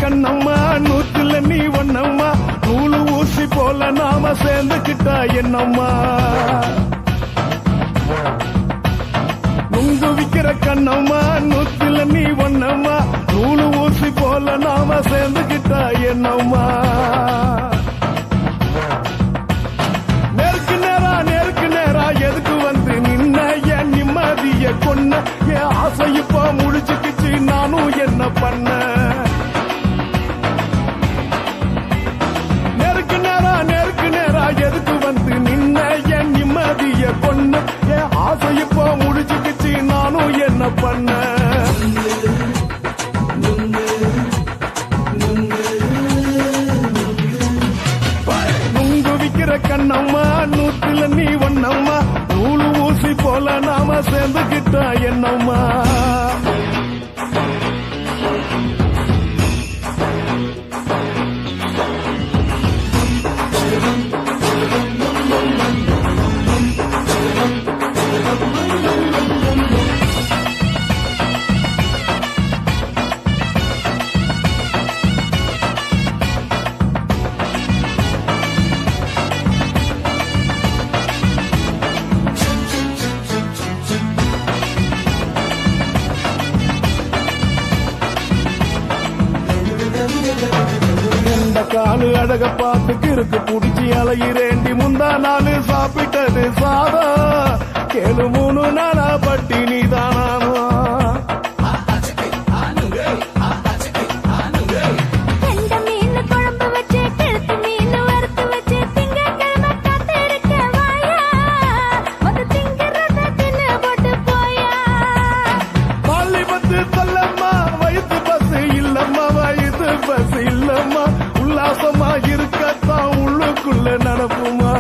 கண்ணம்மா நூத்துல நீ ஒன்னம்மா நூலு ஊசி போல நாம சேர்ந்துக்கிட்டா என்னம்மா நுங்கு விக்கிற கண்ணம்மா நூத்துல நீ ஒன்னம்மா நூலு ஊசி போல நாம சேர்ந்துக்கிட்டா என்னம்மா நேருக்கு நேரா எதுக்கு வந்து நின்ன என் நிம்மதிய கொன்ன என் ஆசை இப்ப முடிச்சுக்கிச்சு நானும் என்ன பண்ண நேருக்கு நேரா எதுக்கு வந்து நின்ன என் நிம்மதிய கொன்ன என் ஆசை இப்ப முடிச்சுக்கிச்சு நானும் என்ன பண்ண நுங்கு விக்கிற கண்ணம்மா நூத்துல நீ ஒன்னம்மா நூலு ஊசி போல நாம சேர்ந்துக்கிட்டா என்னம்மா காலு அழக பார்த்துக்கு இருக்கு புடிச்சி அலையிறேண்டி முந்தா நாலு சாப்பிட்டது சாதம் கேளு 3 நாளா பட்டினி தானானோ உல்லாசமா இருக்கத்தான் உள்ளுக்குள்ள நடப்புமா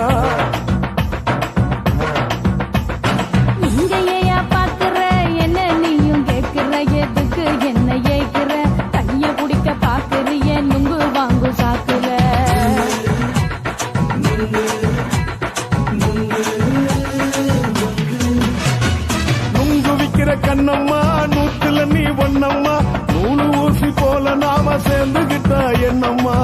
இங்கேயா பாக்குற என்ன நீயும் கேக்குற எதுக்கு என்ன ஏக்குற கைய குடிக்க பாக்குறிய நுங்கு வாங்கு சாக்குற நுங்கு விக்கிற கண்ணம்மா நூத்துல நீ ஒன்னம்மா நூலு ஊசி போல நாம சேர்ந்துகிட்டா என்னம்மா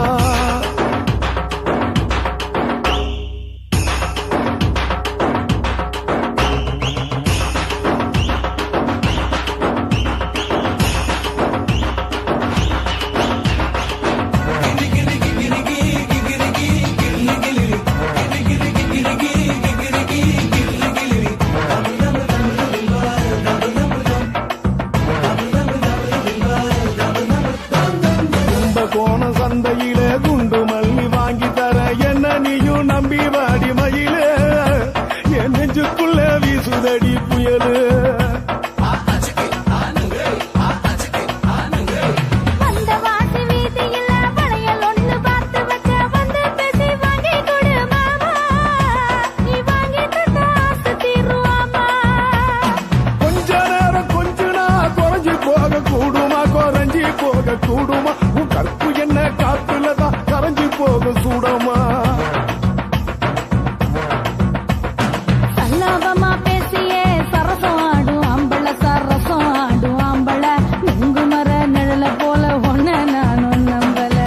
சந்தையிலே குண்டு மல்லி வாங்கி தர என்ன நீயும் நம்பி வாடி மயிலே என் நெஞ்சுக்குள்ள வீசுதடி புயலு கொஞ்ச நேரம் கொஞ்சனா குறைஞ்சி போக கூடுமா குறைஞ்சி போக கூடுமா உன் கற்பு என்ன காத்துலதான் கரைஞ்சி போக சூடமா சல்லாபமா பேசியே சரசம் ஆடும் ஆம்பள சரசம் ஆடும் ஆம்பள நுங்கு மர நிழல போல ஒன்ன நானும் நம்பல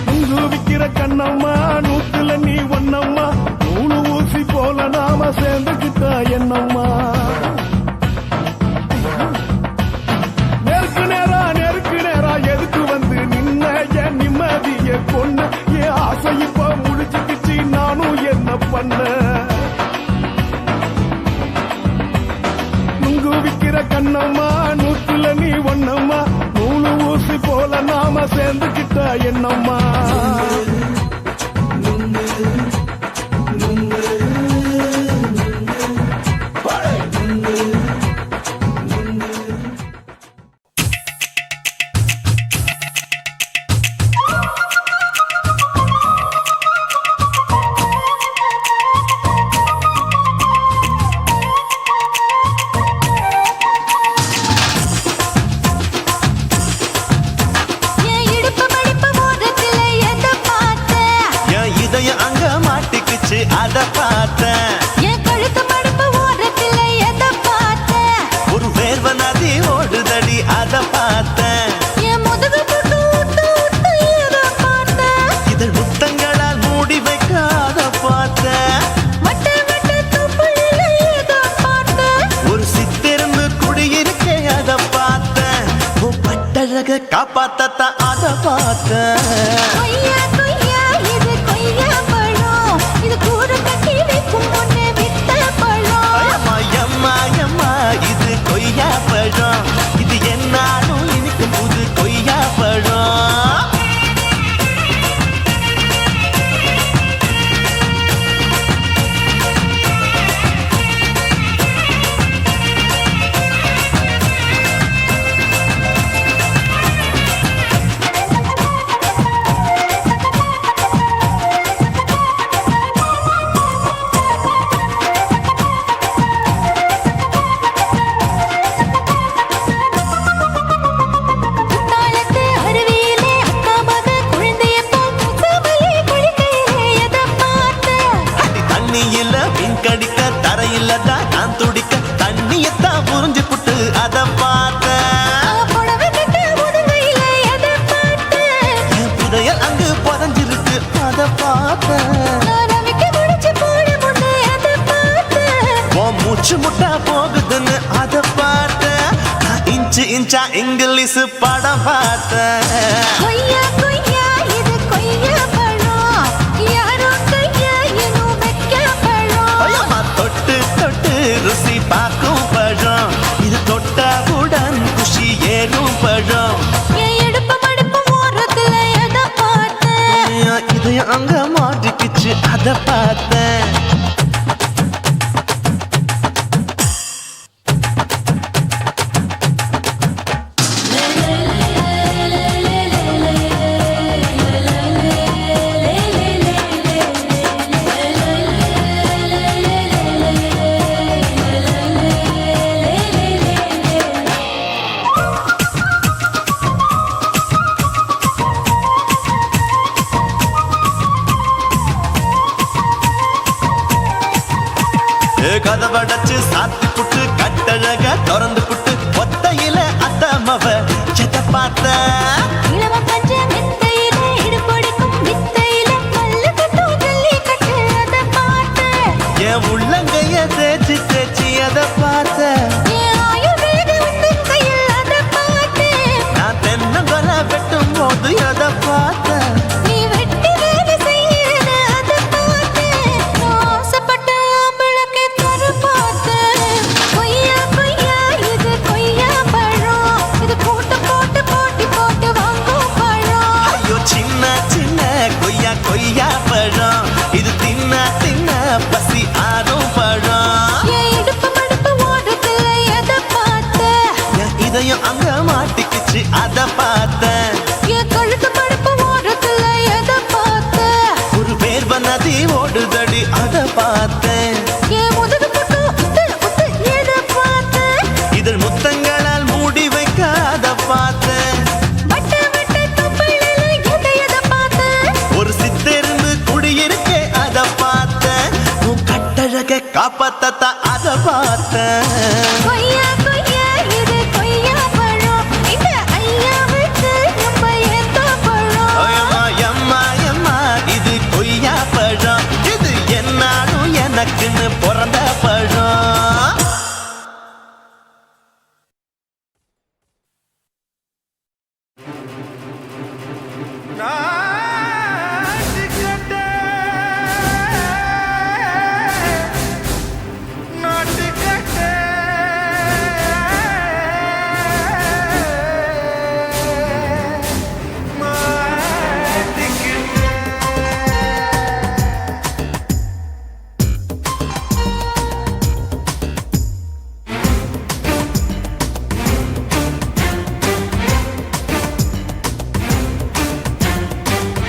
நுங்கு விக்கிற கண்ணம்மா நூத்துல நீ ஒன்னம்மா நூலு ஊசி போல நாம சேர்ந்துக்கிட்டா என்னம்மா நேருக்கு நேரா எதுக்கு வந்து நின்ன என் நிம்மதிய கொன்ன என் ஆசை இப்ப முடிச்சுக்கிச்சு நானும் என்ன பண்ண நுங்கு விக்கிற கண்ணம்மா நூத்துல நீ ஒன்னம்மா நூலு ஊசி போல நாம சேர்ந்துக்கிட்டா என்னம்மா அங்க மாட்டிக்குச்சு அத பார்த்தேன் என் கழுத்து மடுப்பு ஓரத்தில் எதை காப்பாத்தத்தான் அத பார்த்தேன். கொய்யா கொய்யா இது கொய்யா பழம், இது கூறு கட்டி வைக்கும் முன்னே வித்த பழம். அம்மா எம்மா எம்மா இது கொய்யா பழம், இது என்னாலும் இனிக்கும் புது கொய்யா பழம். குத்தாலத்து அருவியிலே அக்கா மக குழந்தைய போல் முகமலே குளிக்கையிலே எதை பார்த்தேன்? அடி தண்ணியில மீன் கடிக்க தரையில தான் நான் துடிக்க தண்ணியத்தான் புரிஞ்சு புட்டு அத பார்த்தேன். புடவை கட்ட முதுகையிலே எதை பார்த்தேன்? என் புதையல் அங்கு புதஞ்சிருக்கு அத பார்த்தேன். நான் ரவிக்கு முடிச்சு போட முன்னே எதை பார்த்தேன்? உன் மூச்சு முட்டா போகுதுன்னு அத பார்த்தேன். நான் இன்ச்சு இன்ச்சா இங்கிலீஷ் படம் பார்த்தேன். கொய்யா கொய்யா இது கொய்யா பழம், யாரோ கையா இன்னும் வைக்க பழம். ஐயம்மா தொட்டு தொட்டு ருசி பார்க்கும் பழம், இது தொட்டாவுடன் குஷி ஏறும் பழம். என் இடுப்பு மடுப்பு ஓரத்துல எதை பார்த்தேன்? இதயம் அங்க மாட்டிக்கிச்சு அத பார்த்தேன். கதவடைச்சு சாத்தி புட்டு கட்டழக திறந்து புட்டு ஒத்தையில அத்தமவ செத்த பார்த்த. இளவ பஞ்ச மெத்தையில இடுப்பொடிக்கும் வித்தையில மல்லு கட்டும் ஜல்லிக்கட்டு அதை பார்த்தேன். என் உள்ளங்கைய தேய்ச்சி தேய்ச்சி அத பார்த்த. என் ஆயுர்வேத உந்தன் கையில் அதை பார்த்தேன். நான் தென்னங்கொலை வெட்டும் போது அத பார்த்த. நீ வெட்டி வேலை செய்யறது அதை பார்த்தேன். நான் ஆசைப்பட்ட ஆம்பளுக்கு தர பார்த்தேன். கொய்யா கொய்யா இது கொய்யா பழம், இது போட்டு போட்டு போட்டி போட்டு வாங்கும் பழம். ஐயோ சின்ன சின்ன கொய்யா கொய்யா பழம், இது தின்ன தின்ன பசி ஆறும் பழம். என் இடுப்பு மடுப்பு ஓரத்துல எதை பார்த்தேன்? என் இதயம் அங்க மாட்டிக்கிச்சு அத பார்த்தேன். என் கழுத்து மடுப்பு ஓரத்துல எதை பார்த்தேன்? ஒரு வேர்வ நதி ஓடுதடி அத பார்த்தேன். என் முதுகு புட்டு உத்து உத்து எதை பார்த்தேன்? இதழ் முத்தங்களால் மூடி வைக்க அத பார்த்தேன். வட்ட வட்ட தொப்பையில எதை பார்த்தேன்? ஒரு சித்தெரும்பு குடியிருக்கே அத பார்த்தேன். உன் கட்டழக காப்பாத்தத்தான் அத பார்த்தேன். கொய்யா கொய்யா இது கொய்யா பழம், இந்த ஐயாவுக்கு ரொம்ப ஏத்த பழம். அம்மா எம்மா எம்மா இது கொய்யா பழம், இது என்னாலும் எனக்குன்னு பிறந்த பழம்.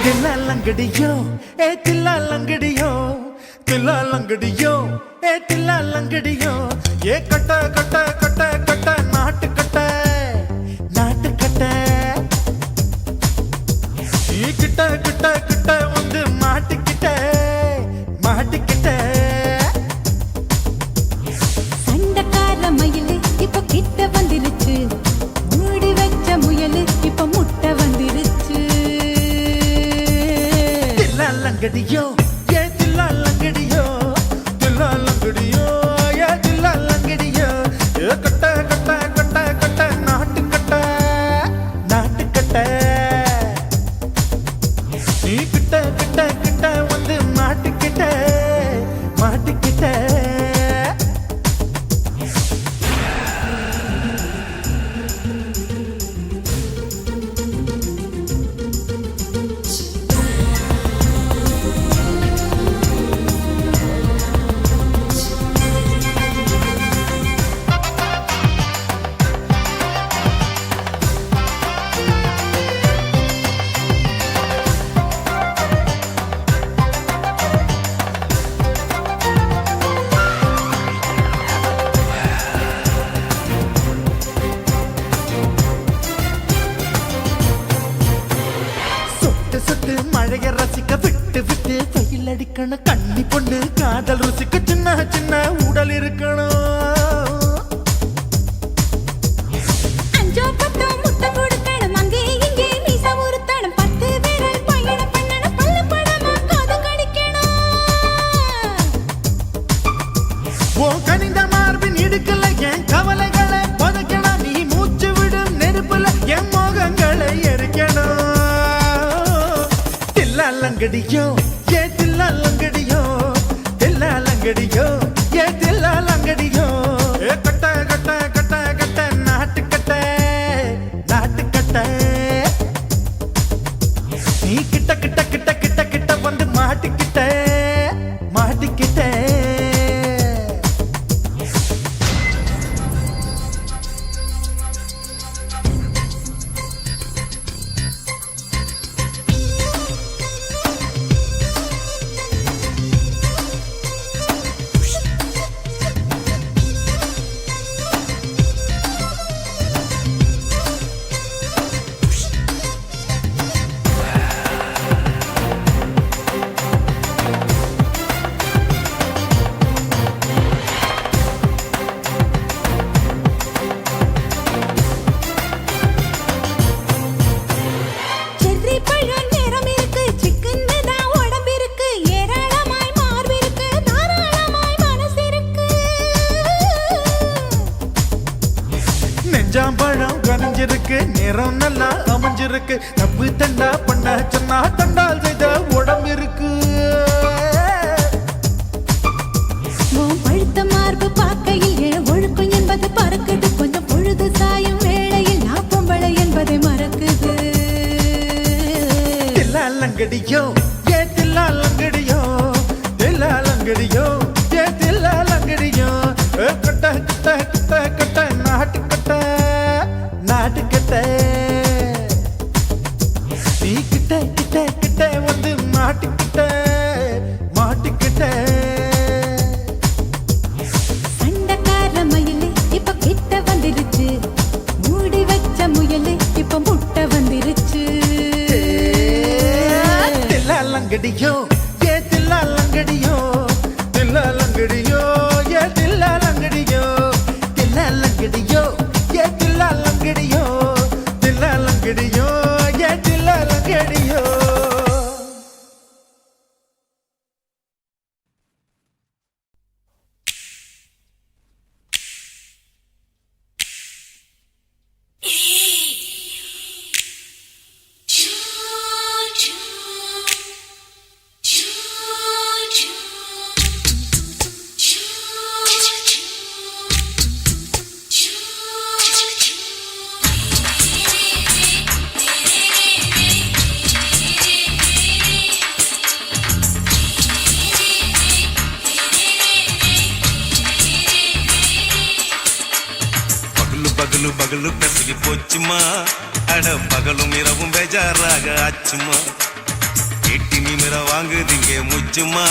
தில்லாலங்கடியோ ஏ தில்லாலங்கடியோ, தில்லாலங்கடியோ ஏ தில்லாலங்கடியோ, ஏ கட்ட கட்ட கட்ட கட்ட நாட்டு கட்ட நாட்டு கட்ட. நீ கிட்ட கிட்ட கிட்ட வந்து மாட்டிக்கிட்ட மாட்டிக்கிட்ட. சண்டைக்கார மயிலு இப்ப கிட்ட வந்துருச்சு, மூடி வச்ச முயலு இப்ப முட்டை வந்துருச்சு. தில்லாலங்கடியோ ஏ தில்லாலங்கடியோ, தில்லாலங்கடியோ ஏ தில்லாலங்கடியோ, ஏ கட்ட கட்ட கட்ட கட்ட நாட்டு கட்ட நாட்டு கட்ட. கிட்ட கிட்ட வந்து மாட்டிக்கிட்ட மாட்டிக்கிட்ட சொட்டு சொட்டு மழைய ரசிக்க விட்டு விட்டு வெயில் அடிக்கணும் கண்ணி பொண்ணு காதல் ருசிக்க சின்ன சின்ன உடல் இருக்கணும் அஞ்சோ பத்தோ முத்தம் கொடுக்கணும் அங்கே இங்கே மீசா உருத்தணும் 10 விரல் பயணம் பண்ணணும் பல்ல படமா காது கடிக்கணும் ஓ கனிந்த மார்பின் இடுக்கல என் கவலைகளை புதைக்கணும் நீ மூச்சு விடும் நெருப்புல என் மோகங்களை எரிக்கணும் தில்லாலங்கடியோ ஏ தில்லாலங்கடியோ தில்லாலங்கடியோ ஏ தில்லாலங்கடியோ ஏ கட்ட கட்ட கட்ட கட்ட நாட்டுக்கட்ட நாட்டுக்கட்ட நீ கிட்ட கிட்ட கிட்ட கிட்ட கிட்ட வந்து மாட்டிக்கிட்ட மாட்டிக்கிட்ட செர்ரி பழம் நிறம் இருக்கு சிக்கன்னு தான் உடம்பு இருக்கு ஏராளமாய் மார்பு இருக்கு தாராளமாய் மனசு இருக்கு நெஞ்சாம்பழம் கனிஞ்சிருக்கு நிறம் நல்லா அமைஞ்சிருக்கு தப்பு தண்டா பண்ண சொன்னா தண்டால் செய்த உடம்பு இருக்கு உன் பழுத்த மார்பு பார்க்கையில் என் ஒழுக்கம் என்பது பறக்குது கொஞ்சம் பொழுது சாயும் வேளையில் நான் பொம்பளை என்பதை மறக்குது தில்லாலங்கடியோ ஏ தில்லாலங்கடியோ தில்லாலங்கடியோ ஏ தில்லாலங்கடியோ ஏ கட்ட கட்ட கட்ட கட்ட நாட்டுக்கட்ட நாட்டுக்கட்ட நீ கிட்ட கிட்ட கிட்ட வந்து மாட்டிக்கிட்ட மாட்டிக்கிட்ட சண்டைக்கார மயிலு இப்ப கிட்ட வந்துருச்சு மூடி வச்ச முயலு இப்ப முட்டை வந்துருச்சு தில்லாலங்கடியோ ஏ தில்லாலங்கடியோ தில்லாலங்கடியோ ஏ தில்லாலங்கடியோ தில்லாலங்கடியோ ஏ தில்லாலங்கடியோ தில்லாலங்கடியோ ஏ தில்லாலங்கடியோ பகலு பகலு பெசகி போச்சுமா அட பகலும் இரவும் பேஜாராக ஆச்சுமா எட்டி நிமிர வாங்குதிங்க முச்சுமா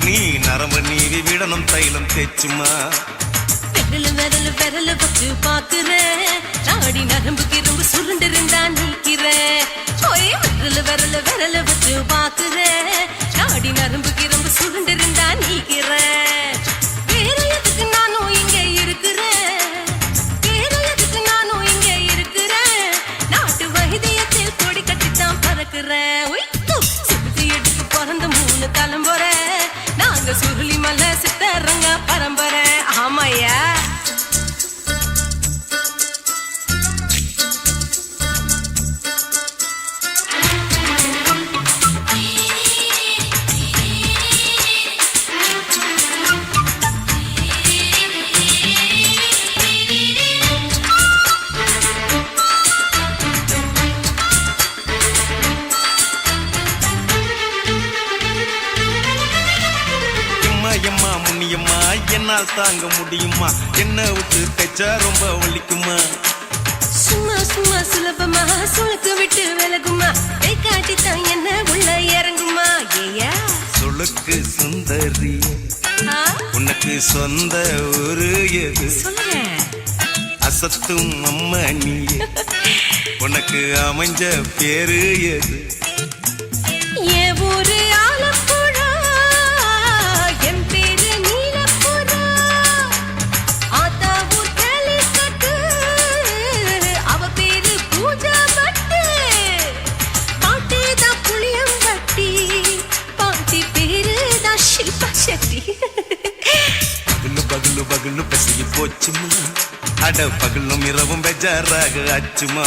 நீ நரம்ப நீவி விடணும் தைலம் தேச்சுமா விரல் விரல் வச்சு பாக்குறேன் நாடி நரம்பு கிரும்பு சுருண்டு இருந்தா நீக்கிறேன் விரல் வச்சு பாக்குறேன் நாடி நரம்பு கிரும்பு சுருண்டு இருந்தா நீக்கிறேன் வேற எதுக்கு நானும் இங்க இருக்கிறேன் வேற எதுக்கு நானும் இங்க இருக்கிறேன் நாட்டு வைத்தியத்தில் கொடி கட்டித்தான் பறக்கிறேன் சுத்தி எடுத்து பிறந்த 3 தலைமுறை நாங்க சுருளி மலை சித்தரங்க பரம்பரை ஆமையா கண்ணியம்மா என்னால் தாங்க முடியுமா என்ன விட்டு தைச்சா ரொம்ப வலிக்குமா சும்மா சும்மா சுலபமா சுளுக்கு விட்டு விலகுமா கை காட்டித்தான் என்ன உள்ள இறங்குமா ஏயா சுளுக்கு சுந்தரி ஆ, உனக்கு சொந்த ஊரு எது சொல்லுங்க அசத்தும் அம்மா நீ உனக்கு அமைஞ்ச பேரு எது என் ஊரு ஆலப்புழா என் பேரு நீலப்புறா ஆத்தா ஊர் கேலிக்கட்டு அவ பேரு பூஜா பட்டு பாட்டி தான் புளியம்பட்டி பாட்டி பேரு தான் ஷில்பா செட்டி பகலு பகலு பகலு பசிக்கு போச்சுமா அட பகலும் இரவும் பெஜாராக ஆச்சுமா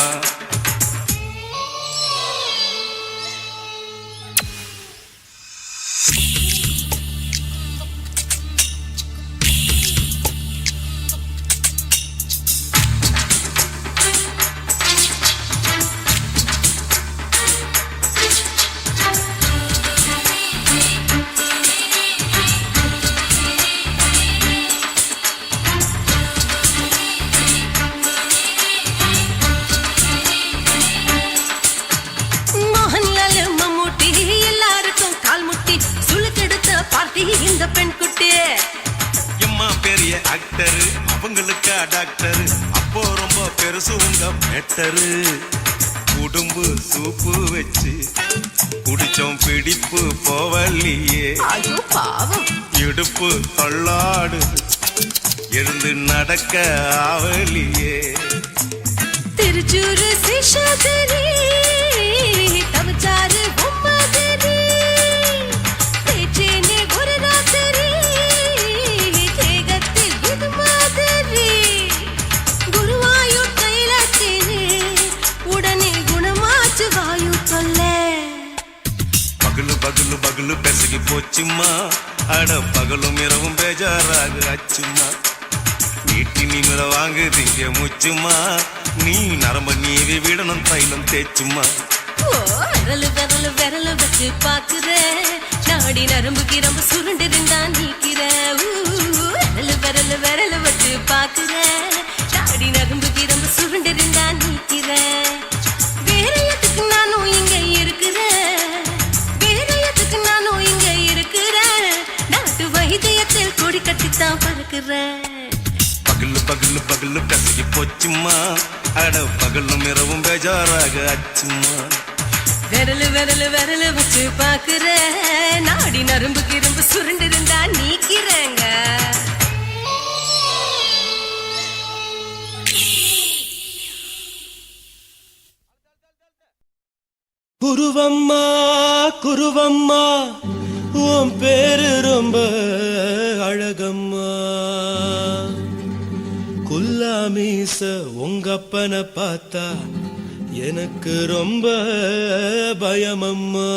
மோகன்லால் மம்மூட்டி எல்லாருக்கும் கால் முட்டி சுளுக்கெடுத்த பார்ட்டி இந்த பெண் குட்டி எம்மா பெரிய ஆக்டர் அவங்களுக்கா டாக்டர் அப்போ ரொம்ப பெருசு உங்க மேட்டரு உடும்பு சூப்பு வச்சு குடிச்சோம் பிடிப்பு போவல்லையே ஐயோ பாவம் இடுப்பு தள்ளாடு எழுந்து நடக்க ஆவலியே திருச்சூரு சேஷாதிரி தவச்சாரு பொம்மதிரி பேச்சேனே ஒரு ராத்திரி தேகத்தில் இது மாதிரி குருவாயூர் கைலாச்சேனே உடனே குணமாச்சு வாயு சொல்ல பகலு பகலு பகலு பெசகி போச்சுமா அட பகலும் இரவும் பேஜாராக ஆச்சுமா நீட்டி நீங்கள வாங்குதீங்க முச்சுமா நீ நரம்ப நீவி விடணும் தைலம் தேய்ச்சுமா ஓ விரலு விரலு விரலு வச்சு பாக்குற நாடி நரம்பு கிரம்பு சுருண்டு இருந்தா நீக்கிற விரலு விரலு விரலு வச்சு பாக்குற நாடி நரம்பு கிரம்பு சுருண்டு இருந்தா நீக்கிற வேற எதுக்கு நானும் இங்க இருக்கிறேன் வேற எதுக்கு நானும் இங்க இருக்கிறேன் நாட்டு வைத்தியத்தில் கொடி கட்டித்தான் பறக்குறேன் பகலு பகலு பகலு பெசகி போச்சுமா அட பகலும் இரவும் பேஜாராக ஆச்சுமா விரலு விரலு விரலு வச்சு பாக்குற நாடி நரம்பு கிரும்பு சுருண்டு இருந்தா நீக்கிறேங்க குருவம்மா குருவம்மா உன் பேரு ரொம்ப அழகம்மா குல்லாமீச உங்க அப்பனை பார்த்தா எனக்கு ரொம்ப பயமம்மா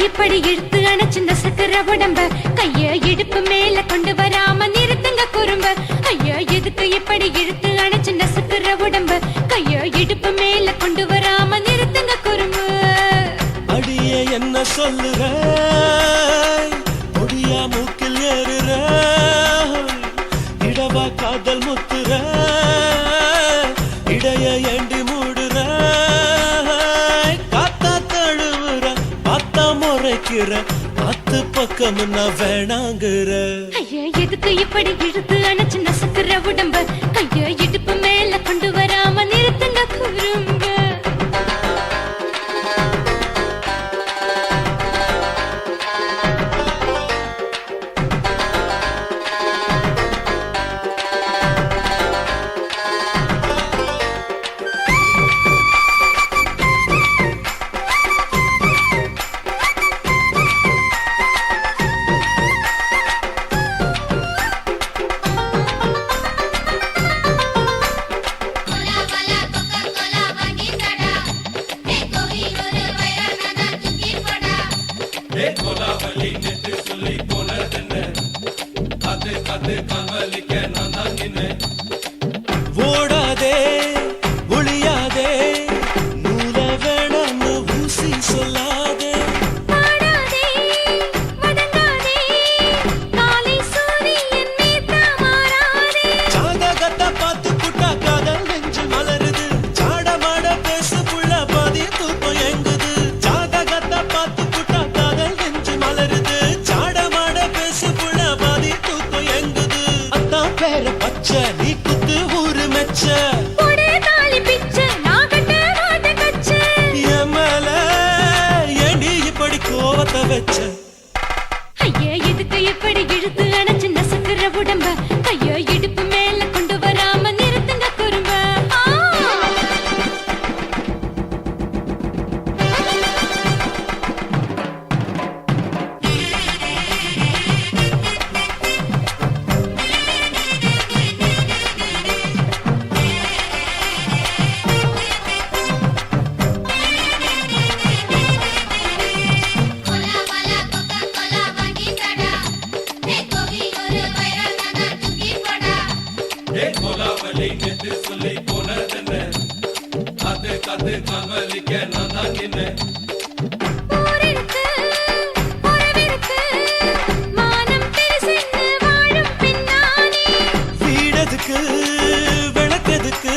இப்படி இழுத்து அணைச்சு நசுக்கிற உடம்ப கைய இடுப்பு மேல கொண்டு வராம நிறுத்துங்க குறும்ப ஐயா எதுக்கு இப்படி இழுத்து அணைச்சு நசுக்கிற உடம்ப கைய இடுப்பு மேல கொண்டு வராம நிறுத்துங்க குறும்பு அடியே என்ன சொல்லுற பொடியா மூக்கில் ஏறுற இடவா காதல் முத்துற இடைய ஏண்டி மூடுற காத்தா தழுவுற பார்த்தா முறைக்கிற பத்து பக்கம் நான் வேணாங்குற ஐயா எதுக்கு இப்படி இழுத்து அணைச்சு நசுக்கிற உடம்ப கைய இடுப்பு மேல கொண்டு வராம நிறுத்துங்க குறும்ப ஊரிருக்கு, உறவிருக்கு, மானம் பெருசென்று வாழும் பெண்ணானே. வீடதுக்கு விளக்கதுக்கு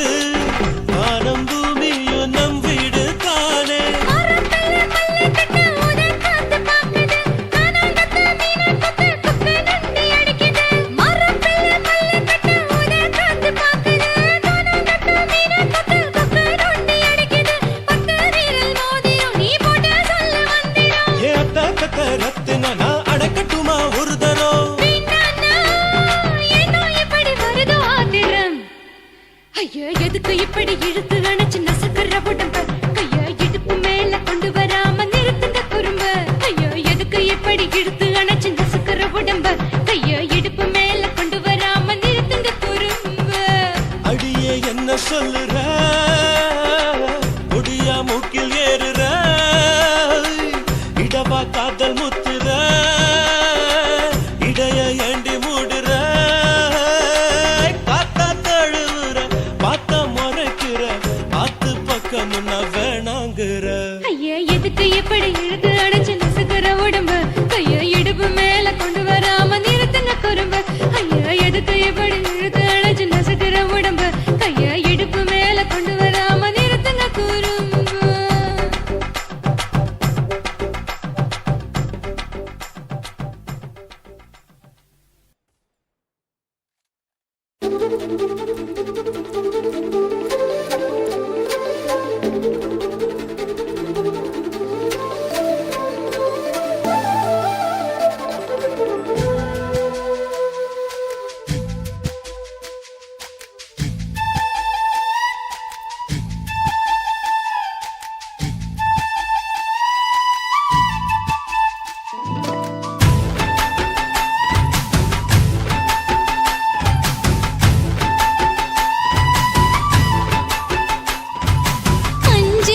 வானம் பூமியும் நம் வீடு தானே. மரத்துல மல்லி கட்டு உதர் காத்து பாக்குது, கானாங்கத்து மீனை கொத்து குப்பை நொண்டி அடிக்குது. மரத்துல மல்லி கட்டு உதர் காத்து பாக்குது, கானாங்கத்து மீனை கொத்து குப்பை நொண்டி அடிக்குது. பத்து விரல் மோதிரம் நீ போட்ட சொல்ல வந்திடும். ஏ அத்த கத்த ரத்தின நான் அடக்கட்டுமா ஒரு தரம். வேண்டாண்ணா, ஏனோ இப்படி வருதோ ஆத்திரம். ஐயோ, எதுக்கு இப்படி இழுத்து அணைச்சு நசுக்குற உடம்ப? கைய இடுப்பு மேல கொண்டு வராம நிறுத்துங்க குறும்ப. ஐயோ, எதுக்கு இப்படி இழுத்து அணைச்சு நசுக்குற உடம்ப? கைய இடுப்பு மேல கொண்டு வராம நிறுத்துங்க குறும்ப. அடியே என்ன சொல்லுற, ஒடியா மூக்கில் ஏறுற, இடவா காதல் முத்துற, இடைய ஏண்டி மூடுற, காத்தா தழுவுற, பார்த்தா முறைக்கிற, ஆத்து பக்கம் நான் வேணாங்கிற. ஐயா, எதுக்கு இப்படி இழுத்து அணைச்சு நசுக்குற உடம்ப? கைய இடுப்பு மேல கொண்டு வராம நிறுத்துங்க குறும்ப. ஐயா, எதுக்கு இப்படி இழுத்து அணைச்சு நசுக்குற உடம்ப? கைய இடுப்பு மேல கொண்டு வராம நிறுத்துங்க குறும்ப. அஞ்சு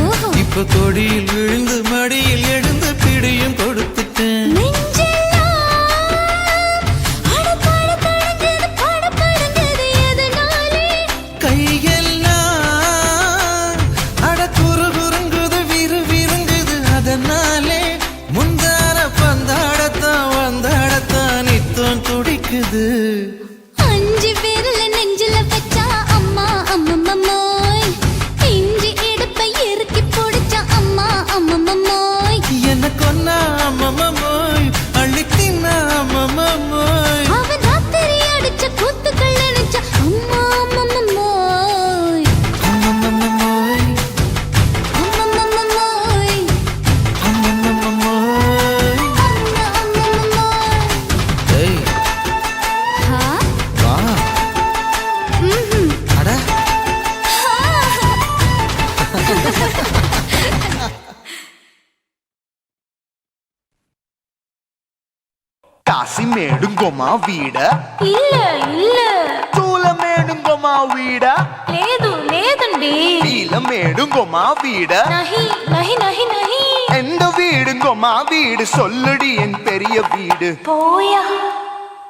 ஓஹோ. இப்ப கொடியில் விழுந்து மடியில் எழுந்து பிடியும் கொடுத்துட்டேன். நெஞ்செல்லாம் அடபடபடங்குது, படபடங்குது எதனாலே? கையெல்லாம் அட குறுகுறுங்குது விறுவிறுங்குது அதனாலே. முந்தார பந்தாடத்தான் வந்தாடத்தான் நித்தம் துடிக்குது. 5 விரல நெஞ்சில வச்சா அம்மா அம்மம்மம்மோய். இஞ்சி இடுப்பை இறுக்கி பிடிச்சா அம்மா அம்மம்மம்மோய். என்ன கொன்னா அம்மம்மோய், அள்ளித்தின்னா அம்மம்மோய். அவன் ராத்திரி அடிச்ச கூத்துக்கள் நினைச்சா அம்மா அம்மம்மம்மோய். அம்மம்மோய், அம்மம்மம்மோய். அம்மம்மோய். அம்மா அம்மம்மம்மோய். ஏய், ஹா? வா. ம்ஹும். அட కాశీమేడుంగోమా వీడ இல்ல இல்ல చూలమేడుంగోమా వీడ లేదు లేదండి. నీలమేడుంగోమా వీడ நஹி நஹி நஹி நஹி. எந்த வீடுங்கோமா வீடு சொல்லுடி என் பெரிய வீடு போயா,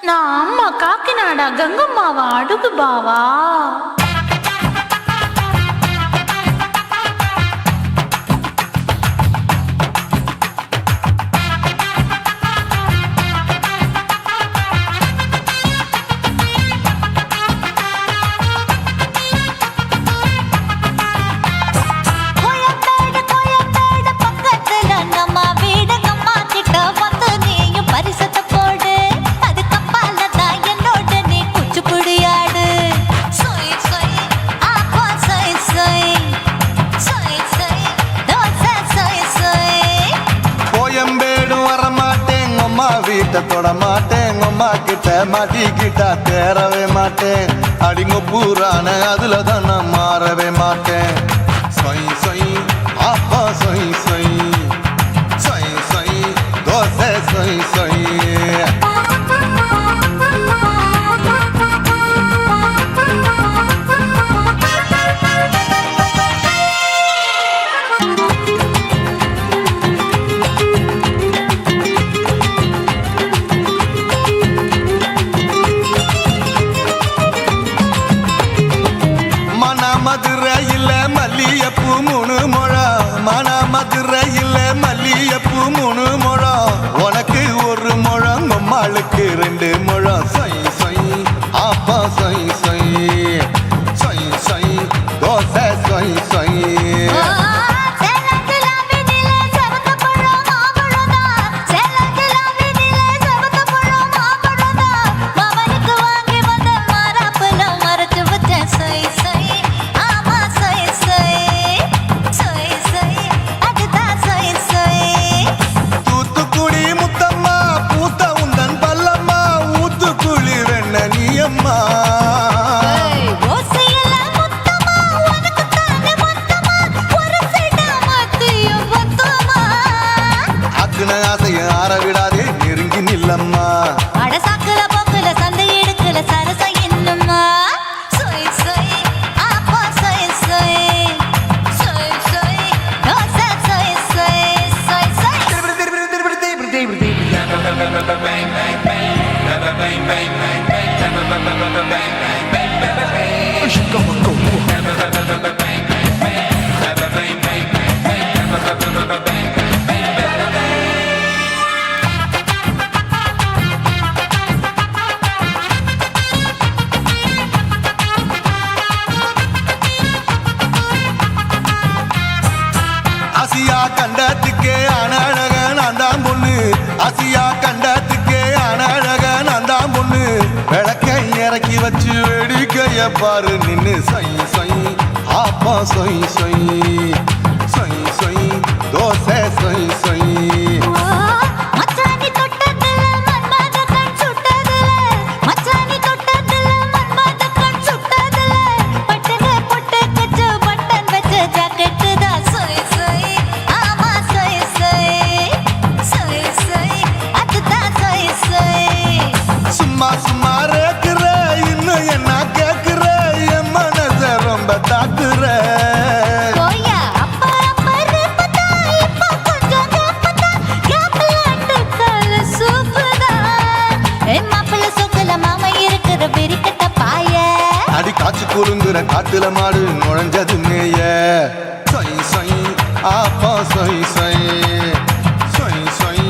நான் அம்மா காக்கிநாடா கங்கம்மாவா அடுகு பாவா. கோயம்பேடு பக்கத்துல நம்ம வீடு, அம்மா கிட்ட வந்து நீயும் பரிசத்தை போடு. அது கப்பால தான் என்னோட நீ குச்சிப்புடியாடு. சொய் சொய் ஆப்பா சொய் சொய். சொய் சொய் தோசை சொய் சொய். கோயம்பேடு வரமாட்டேன், அம்மா வீட்டை தொட மாட்டேன், அம்மா கிட்ட மாட்டிக்கிட்டா தேரவே மாட்டேன். அடிங்க பூரான அதுல தான் நான் மாறவே மாட்டேன். சொய் சொய் அப்பா சொய் சொய். சொய் சொய் தோசை சொய் சொய். மதுரையில் மல்லியப்பூ 3 முழம், மன மதுரையில் மல்லியப்பூ 3 முழம். உனக்கு 1 முழம், அம்மாளுக்கு 2 முழம். சொய் சொய் அப்பா சொய் சொய். சொய் சொய் தோசை சொய் சொய். சேலத்துல வீதியில செவந்த பழம் மாம்பழம்தான். சேலத்துல வீதியில செவந்த பழம் மாம்பழம்தான். மாமனுக்கு வாங்கி வந்த மாறாப்பழம் மறைச்சு வச்சேன். சொய் சொய் ஆமா சொய் சொய். சொய் சொய் அதுதான் சொய் சொய். தூத்துக்குடி முத்தம்மா பூத்த உந்தன் பல்லம்மா, ஊத்துக்குழி வெண்ண நீ அம்மா. ஓசையில முத்தமா உனக்கு தானே மொத்தமா. ஒரு சைடா மாத்தியும் மொத்தமா. அக்குன ஆசைய ஆற விடாதே நெருங்கி நில்லம்மா. அட சாக்குல போக்குல சந்தை எடுக்கல சரச என்னம்மா. சொய் சொய் ஆப்பா சொய் சொய். சொய் சொய் தோசை சொய் சொய். சொய் சொய் ஆசியா கண்டத்துக்கே அனழக நான் தான் பொண்ணு. ஆசியா கண்டத்துக்கே அனழக நான் தான் பொண்ணு. விளக்கை இறக்கி வச்சு வேடிக்கைய பாரு நின்னு. சொய் சொய் ஆப்பா சொய் சொய். சொய் சொய் தோசை சொய் சொய். மச்சானி தொட்டதுல மன்மத கண் சுட்டதுல. மச்சானி தொட்டதுல மன்மத கண் சுட்டதுல. பட்டுங்க பொட்டு கச்சு பட்டன் வச்ச ஜாக்கெட்டு தான். சொய் சொய் ஆமா சொய் சொய். சொய் சொய் அதுதான் சொய் சொய். சும்மா சும்மா ரேக்குற இன்னும் என்ன கேக்குற, என் மனச ரொம்ப தாக்குற. கோயா அப்பா மதுரை காட்டுல மாடு நுழைஞ்சது மேய சொய் சொய் ஆப்பா சொய் சொய் சொய் சொய்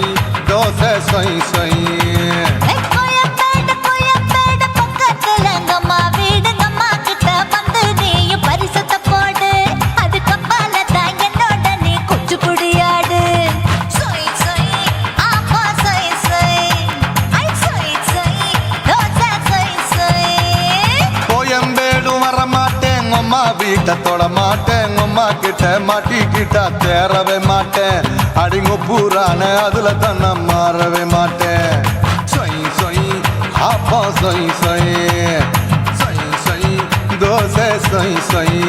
தோசை சொய் சொய் கோயம்பேடு பக்கத்துல எங்கம்மா வீடு அம்மா கிட்ட வந்து நீயும் பரிசத்தை போடு அது கப்பால தான் என்னோட நீ குச்சி புடியாடு சொய் சொய் ஆப்பா சொய் சொய் ஐ சொய் சொய் தோசை சொய் சொய் கோயம்பேடு வரமாட்டேன் அம்மா வீட்டை தொட மாட்டேன் அம்மா கிட்ட மாட்டிக்கிட்டா தேரவே மாட்டேன் அடிங்க பூரான அதுல தான் நான் மாறவே மாட்டேன் சொய் சொய் ஆப்பா சொய் சொய் சொய் சொய் தோசை சொய் சொய்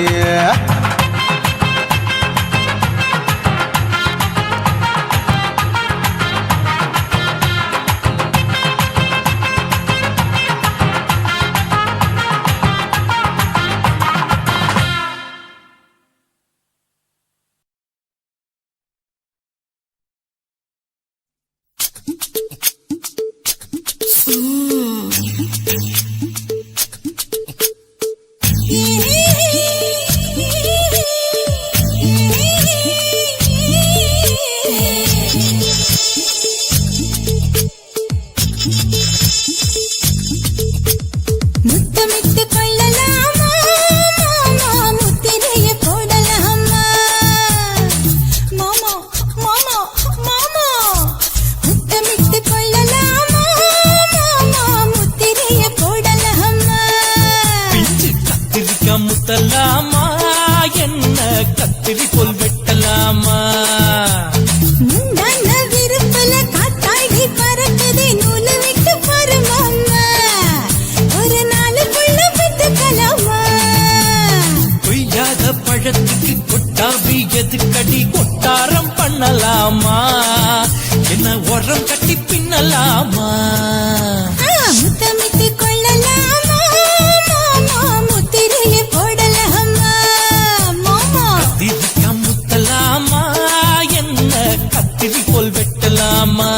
முத்தமிட்டு கொள்ளலாமா மாமா முத்திரைய போடலாமா மாமா மாமா மாமா முத்தமிட்டு கொள்ளலாமா மாமா முத்திரைய போடலாமா பிஞ்சு கத்திரிக்காய் முத்தலாமா என்ன கத்திரி போல் வெட்டலாமா முந்தான விருப்பல காத்தாடி பறக்குதே நூலு விட்டு பாரு மாமா ஒரு நாளுக்குள்ள பெத்துக்கலாமா கொய்யாத பழத்துக்கு கொட்டாவி எதுக்கடி கொட்டாரம் பண்ணலாமா என்ன உரம் கட்டி பின்னலாமா முத்தமிட்டு கொள்ளலாமா மாமா முத்திரைய போடலாமா மாமா கத்திரிக்காய் முத்தலாமா என்ன கத்திரி போல் வெட்டலாமா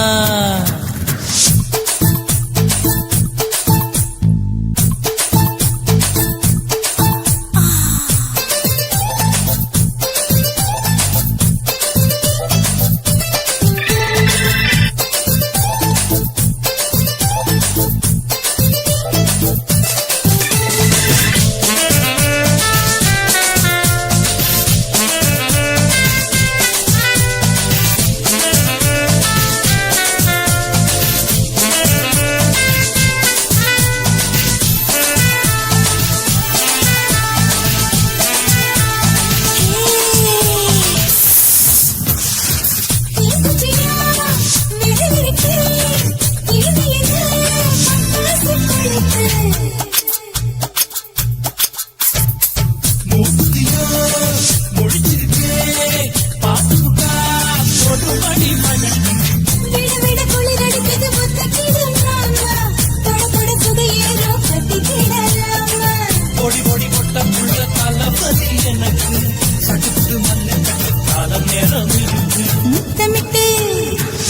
முத்தமிட்டு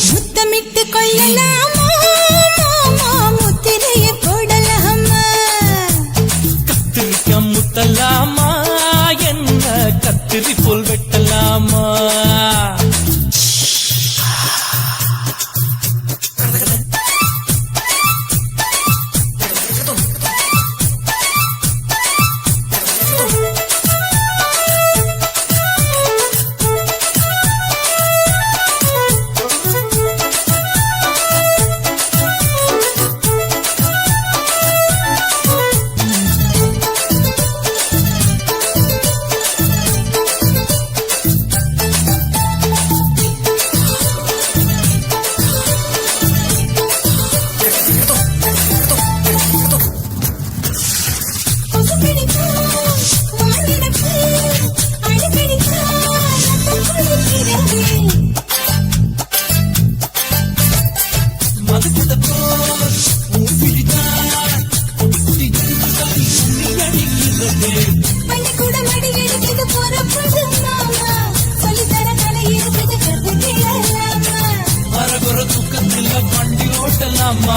முத்தமிட்டு கொள்ளலாமா மாமா முத்திரைய போடலாமா கத்திரிக்காய் முத்தலாமா என்ன கத்திரி போல் வெட்டலாமா பண்ணலாமா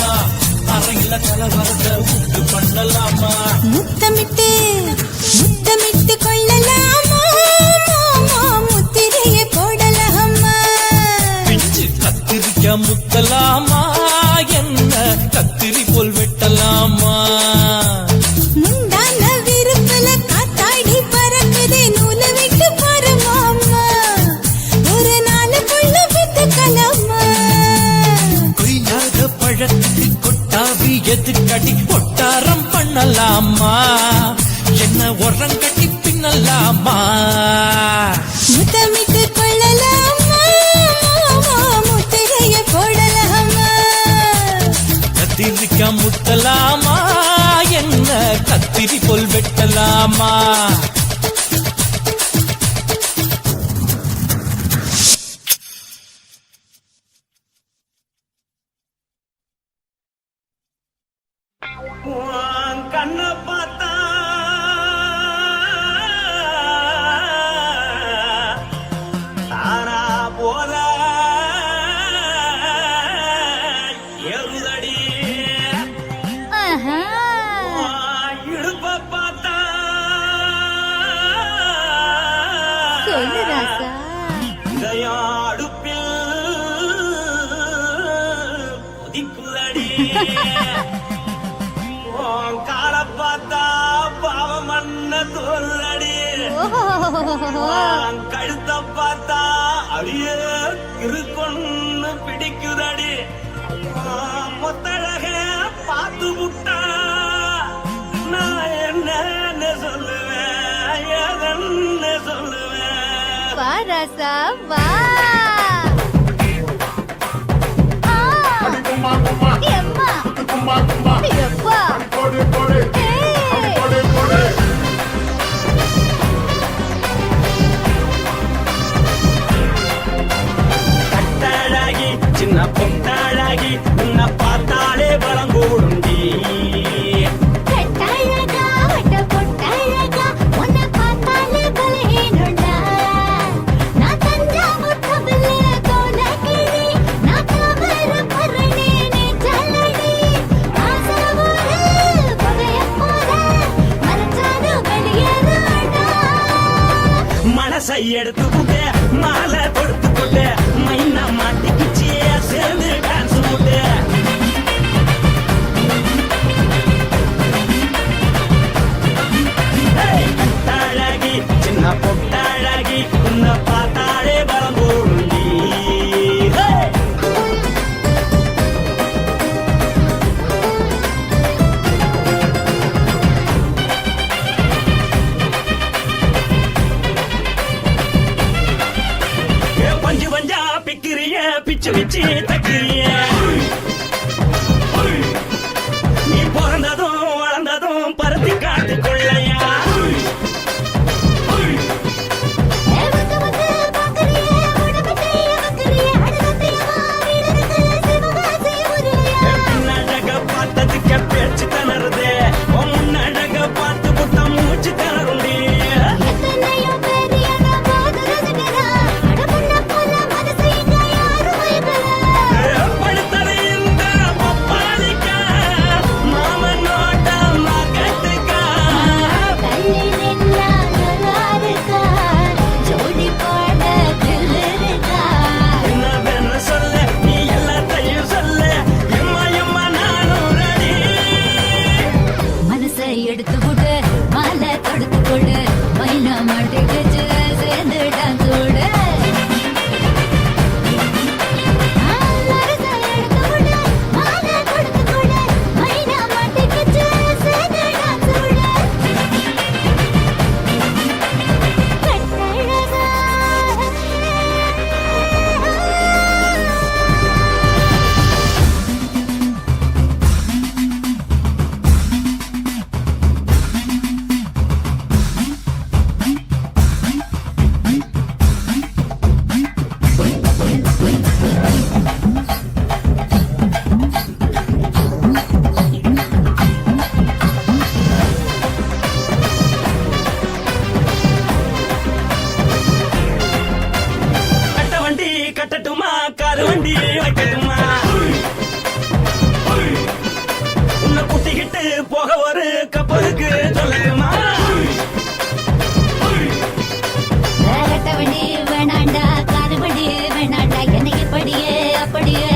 அறையில கலவரத்தை உண்டு பண்ணலாமா முத்தமிட்டு முத்தலாமா என்ன கத்திரி போல் வெட்டலாமா முந்தான விருப்பல காத்தாடி பறக்குதே நூலை விட்டு பாரு மாமா ஒரு நாள் புள்ள வித்துக்கலாமா கொய்யாத பழத்துக்கு கொட்டாவி எதுக்கடி கொட்டாரம் பண்ணலாமா என்ன உரங்கட்டி பின்னலாமா முத்தமிட்டு கொள்ளலாமா முத்திரைய போடலாமா கத்திரிக்கா முத்தலாமா என்ன கத்திரி போல் வெட்டலாமா கண்ண பார்த்தா தாரா போல எருதடி இடுப்ப பார்த்தா சொல்லு ராசா இதயம் அடுப்பில் கொதிக்குதடி கால பார்த்தா பாவம் மண்ண தோல்லடி கழுத்த பார்த்தா அடியே இருக்குன்னு பிடிக்குதடி மொத்தழக பார்த்து விட்டா நான் என்ன சொல்லுவேன் எதன்னு சொல்லுவேன் வா ராசா வா கும்மா கும்மா எம்மா கும்மா கும்மா எப்பா போடு போடு ஏய் போடு போடு கட்டழகி சின்ன பொட்டழகி உன்னை பார்த்தாலே பலம் கூடுண்டி கட்டழகா வட்ட பொட்டழகா உன்னை பார்த்தாலே பலஹீனண்டா நான் தஞ்சாவூர் தவிலே கோலகிரி நான் தவறு பரணி நீ ஜல்லடி ஆசவூரு பகைய போற மறைச்சாது வெளியேறாடா மனசை எடுத்துக்கிட்ட மாலை கொடுத்துக்கிட்ட மைனா மாட்டிக்கிச்சு சேர்ந்து டான்ஸ் போட்டு கட்டழகி சின்ன பொட்டழகி உன்னை பார்த்தாலே பலம் கூடுண்டி பஞ்சு பஞ்சா பிக்கிறிய பிச்சு பிச்சு தக்கிறிய நீ பிறந்ததும் வளர்ந்ததும் பருத்தி காட்டுக்குள்ளையா வந்து வந்து பாக்கறியே உடம்பத்தைய வக்கறியே அடகத்தையமா வீடருக்கு சிவகாசி ஊருலையா பின்னழக பார்த்ததுக்கு பேச்சு திணறுதே முன்னழக பார்த்து புட்ட மூச்சு திணறுண்டி எத்தனையோ பேர் என்ன போது ரசிக்கிறா அடமுன்ன போல மனசை இங்க யாரும் மயக்கல படுத்தது இந்த பப்பாளிக்கா மாமனோட மகத்துக்கா கல்லி நின்னா நல்லா இருக்கா ஜோடி போட தில்லு இருக்கா என்ன சொல்ல நீ எல்லாத்தையும் சொல்ல எம்மா எம்மா நானும் ரெடி மனசை எடுத்து விடு மாலை தொடுத்து கொடு மைனா மாட்டுக்கு சேர்ந்து டான்ஸ் விடு மனசை எடுத்து விடு மாலை தொடுத்து கொடு மைனா மாட்டுக்கு சேர்ந்து டான்ஸ் விடு கட்ட வண்டி கட்டட்டுமா காரு வண்டி வைக்கட்டுமா உன்னை குத்திக்கிட்டு போக ஒரு கப்பலுக்கு சொல்லட்டுமா வேகட்ட வண்டி வேணாண்டா காது வண்டி வேணாண்டா என்னைக்கு படியே அப்படியே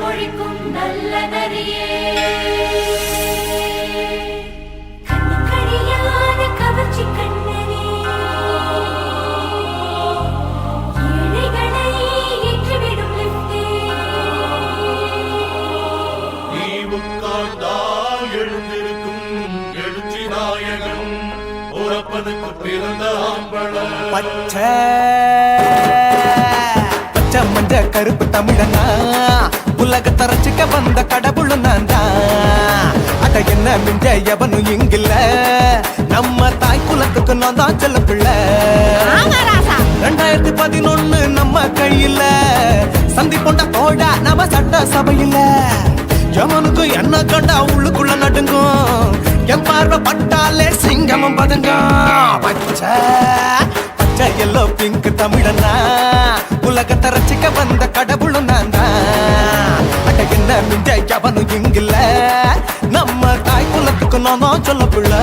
பொழிக்கும் நல்ல நரியே கண்ணுக்கடியாத கவர்ச்சி கண்ணனே ஏழைகளை ஏற்றிவிடும் லிப்டே நீ உட்கார்ந்தால் எழுந்திருக்கும் எழுச்சி நாயகன் உறப்பனுக்கு பிறந்த ஆம்பள பச்சை பச்சை மஞ்ச கருப்பு தமிழனா உலகத்தை ரசிக்க வந்த கடவுள் நான் தான் அட என்ன மிஞ்ச எவனும் இங்கில்ல நம்ம தாய் குலத்துக்கு நான் தான் செல்ல பிள்ளை 2011 நம்ம கையில சந்தி போண்ட தோடா நம்ம சட்ட சபையில எவனுக்கு என்ன கண்டா உள்ளுக்குள்ள நடுங்கும் என் பார்வை பட்டாலே சிங்கமும் பதுங்கும் பச்சை பச்சை எல்லோ பிங்க் தமிழனா உலகத்தை ரசிக்க வந்த கடவுளும் நான் தான் அட என்ன மிஞ்ச எவனும் இங்கில்ல நம்ம தாய் குலத்துக்கு நான் தான் சொல்ல பிள்ளை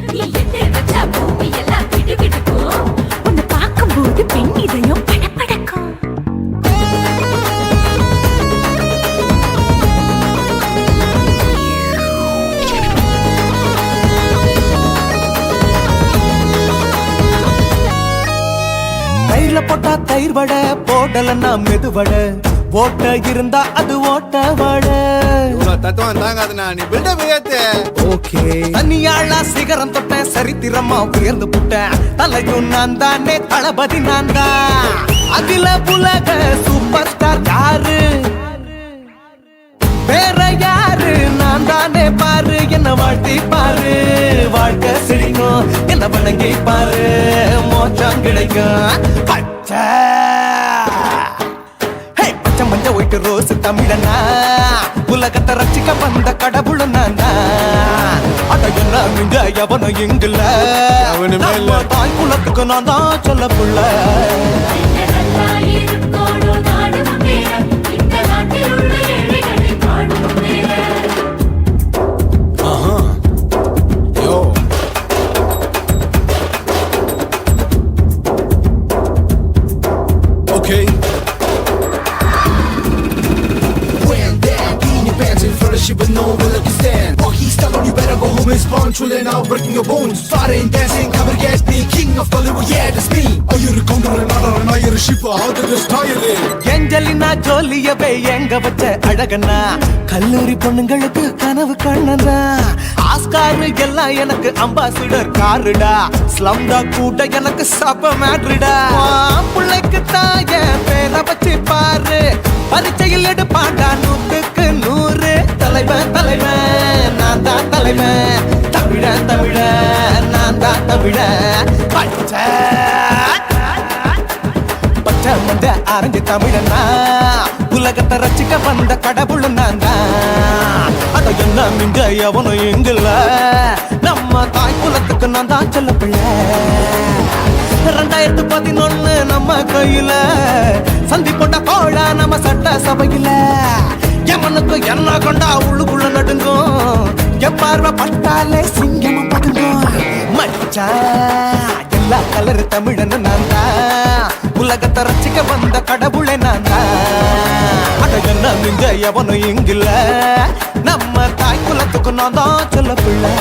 நீ எட்டு வச்சா பூமி எல்லாம் கிடுகிடுக்கும் உன்னை பார்க்கும்போது பெண் இதயம் படபடக்கும் தயிர்ல போட்டா தயிர் வடை போடலன்னா மெதுவடை ஓட்ட இருந்தா அது ஓட்ட வடை தத்துவம் தாங்காதுண்ணா நீ பில்டப் ஏத்து ஓகே தனியாளா சிகரம் தொட்ட சரித்திரமா உயர்ந்து புட்டேன் தலையும் நான் தானே தளபதி நான் தான் அகில உலக சூப்பர் ஸ்டார் யாரு வேற யாரு நான் தானே பாரு என்ன வாழ்த்தி பாரு வாழ்க்கை சிரிக்கும் என்ன வணங்கி பாரு மோச்சம் கிடைக்கும் பச்சை பச்சை மஞ்ச ஒயிட்டு ரோஸ் தமிழனா உலகத்தை ரசிக்க வந்த கடவுள் நான் தான் அட என்ன மிஞ்ச எவனும் இங்கில்ல அவனுமே இல்ல. நம்ம தாய் குலத்துக்கு நான் தான் சொல்ல புள்ள நல்லா இருக்கோடு நாடும் பேர இந்த நாட்டில் உள்ள ஏழைகளை காணும் பேர யோ okay Shit with no will you stand. Walk east alone, you better go home and spawn. Chillin' now, breaking your bones. Fighting, dancing, cover gas, me, king of Bollywood, yeah, that's me. Oh, you're a condor and not you're a ship. How did this tire it? Angelina ஜோலியவே எங்க வச்ச அழகனா கல்லூரி பொண்ணுங்களுக்கு கனவு கண்ணனா Oscar எல்லாம் எனக்கு ambassador காருடா ஸ்லம்டா கூட எனக்கு சப மேட்ருடா பிள்ளைக்கு தாய பேரை வச்சு பாரு பரீட்சையில் எடுப்பாண்டா 100க்கு 100 தலைவன் தலைவன் நான் தான் தலைவன் தமிழன் தமிழன் நான் தான் தமிழன் பச்சை பச்சை மஞ்ச ஆரஞ்சு தமிழனா உலகத்தை ரசிக்க வந்த கடவுள் நான் தான் அட என்ன மிஞ்ச எவனும் எங்கில்ல நம்ம தாய் குலத்துக்கு நான் தான் சொல்ல பிள்ளை 2011 நம்ம கையில சந்தி போட்ட தோழா நம்ம சட்ட சபையில எமனுக்கு என்ன கொண்டா உள்ளுக்குள்ள நடுங்கும் என் பார்வை பட்டாலே சிங்கமும் படுங்கும் மச்சா எல்லா கலர் தமிழன்னு நான் தான் உலகத்தை ரசிக்க வந்த கடவுளே நான் தான் அட என்ன மிஞ்ச எவனும் இங்கில்ல நம்ம தாய் குலத்துக்கு நான் தான் சொல்ல பிள்ளை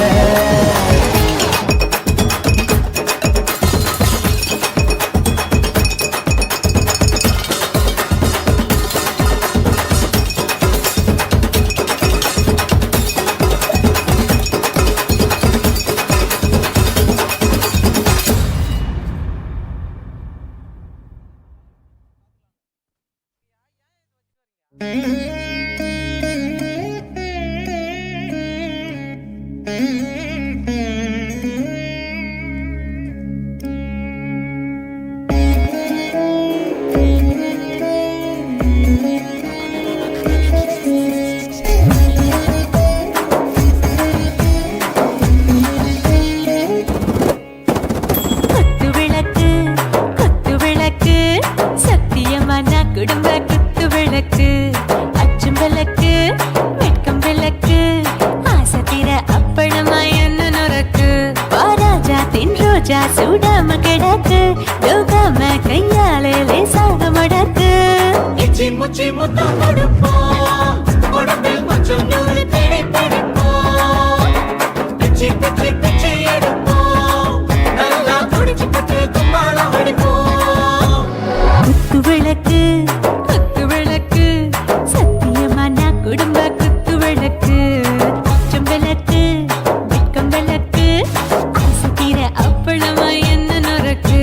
ரோஜா சூடாம கிடக்கு யோகாம கையாலே லேசாக மடக்கு இச்சி முச்சி முத்தம் கொடுப்போம் உடம்பில் மச்சம் நூறு தேடி பிடிப்போம் பிச்சி பிச்சி பிச்சி எடுப்போம் நல்லா குடிச்சு பட்டு கும்மாளம் அடிப்போம் குத்து விளக்கு சத்தியமா நான் குடும்ப குத்து விளக்கு பச்சம் விளக்கு வெட்கம் விளக்கு ஆசைக்கிற அப்பளமா என்ன நொறுக்கு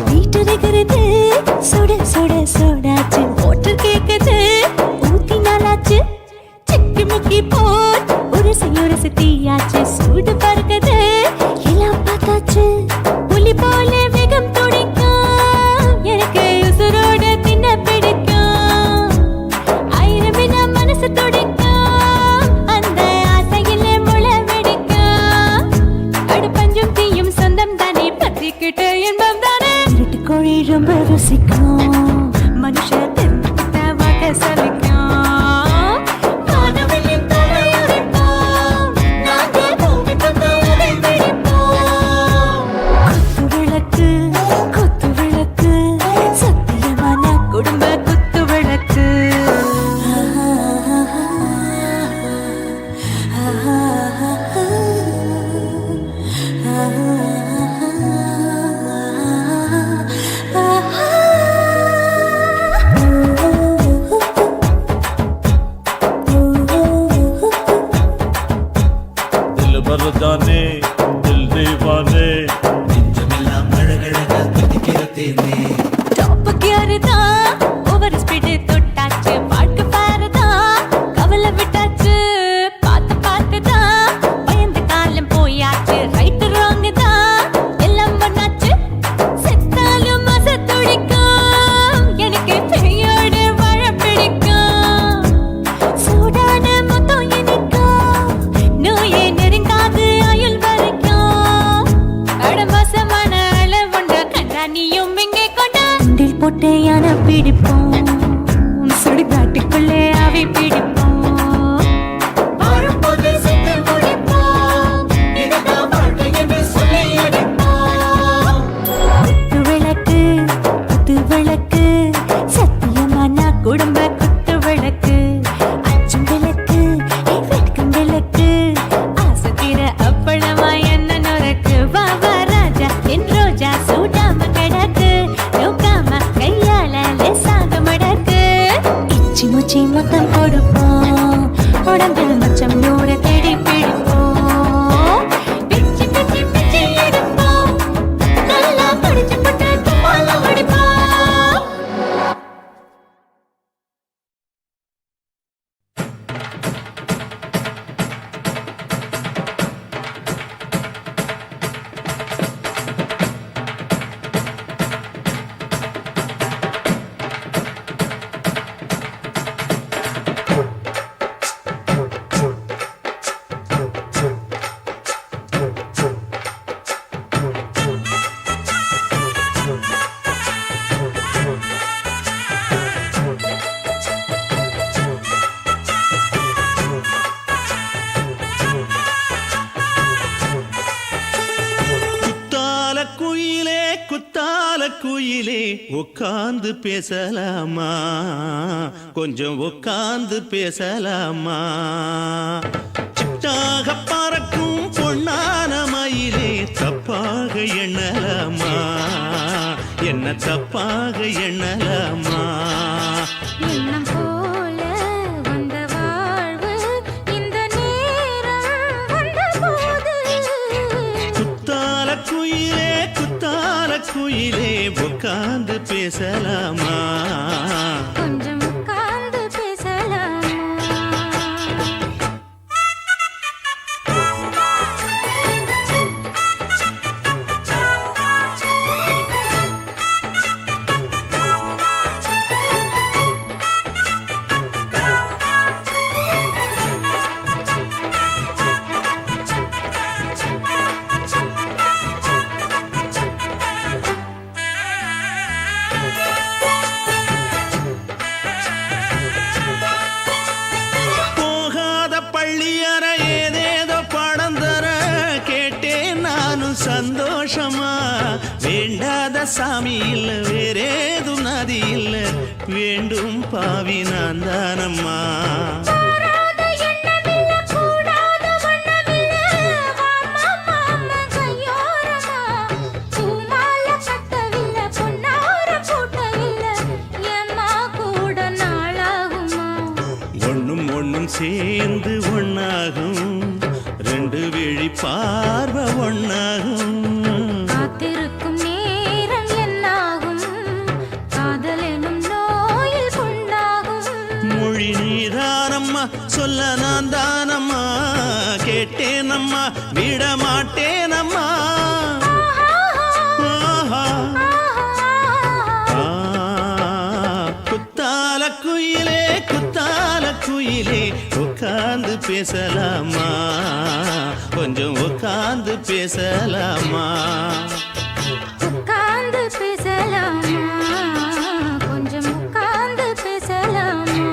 வீட்டருகிறது சுட சுட சோடாச்சு மோட்டர் கேக்குது ஊத்தி நாளாச்சு சிக்கி முக்கி போல் உரசி தீயாச்சு சூடு பறக்குது எல்லாம் பார்த்தாச்சு புலி போல வேகம் துடிக்கும் எனக்கு உசுரோட தின்ன பிடிக்கும் ஆயிரம் மனசு துடிக்கும் அந்த ஆசையில முளை வெடிக்கும் அடு பஞ்சும் தீயும் சொந்தம் தானே பத்திக்கிட்டு என்பம் தானே இருட்டு கோழி ரொம்ப ருசிக்கும் மனுஷ தெரிஞ்சுக்கிட்ட வாட்ட சலிக்கும் வானவெளியும் தலையுரைப்போம் நாங்கள் பூமி பந்து அதை பிடிப்போம் குத்து விளக்கு சத்தியமான குடும்ப குத்து விளக்கு दिल भर जाने दिल दीवाने டாப் கியர் தான் ஓவர் ஸ்பீடு தொட்டாச்சு வாழ்க்கை பாரு தான் கவலை விட்டாச்சு பார்த்து தான் பயந்து காலம் போயாச்சு ரைட் ராங் தான் எல்லாம் பண்ணாச்சு செத்தாலும் மச துடிக்கும் எனக்கு பெரியோடு வாழ பிடிக்கும் சூடான மொத்தம் எனக்கும் நோயே நெருங்காது ஆயுள் வரைக்கும் அடமோசமான அளவுண்ட கண்டானியும் இங்கே கொண்ட உண்டில் போட்டு யானை பிடிப்போம் சுடுகாட்டுக்குள்ளே அவை பிடிப்போம் வரும்போது சென்று முடிப்போம் இதுதான் வாழ்க்கை என்று சொல்லி அடிப்போம் குத்து விளக்கு சத்தியமான குடும்ப குத்து விளக்கு அச்சும் விளக்கு வெட்கும் விளக்கு ஆசைக்கிற அப்பளமா என்ன நொறுக்கு வா ராஜா என் ரோஜா சூடாம கிடக்கு யோகாம கையால லேசாக மடக்கு இச்சி முச்சி மொத்தம் கொடுப்போம் உடம்பில் மச்சம் நூறு தேடி பிடிப்போம் பிச்சி பிச்சி பிச்சி எடுப்போம் நல்லா படிச்சு பட்டு கும்மாளம் அடிப்போம் குத்தால குயிலே உட்கார்ந்து பேசலாமா கொஞ்சம் உட்கார்ந்து பேசலாமா சிட்டாக பறக்கும் பொன்னான மயிலே தப்பாக எண்ணலாமா என்ன தப்பாக எண்ணலாமா எண்ணம் போல வந்த வாழ்வு இந்த நேரம் வந்தபோது குத்தால குயிலே உட்கார்ந்து பேசலாமா கொஞ்சம் உட்கார்ந்து பேசலாமா சாமி இல்ல வேறேதும் நதி இல்ல வேண்டும் பாவி நான் தானம்மா கூடாத எண்ணமில்ல, கூடாத வண்ணமில்ல, வாம்மா மாமா கையோரமா. பூமால கட்டவில்லை, பொன்னாரம் பூட்டவில்லை, ஏம்மா கூட நாளாகுமா? ஒண்ணும் ஒண்ணும் சேர்ந்து ஒண்ணாகும் ரெண்டு விழி பார்வை ஒண்ணாகும் காத்திருக்கும் நேரம் என்னாகும்? காதல் எனும் நோயில் புண்ணாகும். மொழி நீதானம்மா சொல்ல நான் தானம்மா கேட்டேனம்மா விட மாட்டேனம்மா ஆஹா. குத்தால குயிலே குத்தால குயிலே உட்கார்ந்து பேசலாமா கொஞ்சம் உட்கார்ந்து பேசலாமா உட்கார்ந்து பேசலாமா? கொஞ்சம் உட்கார்ந்து பேசலாமா?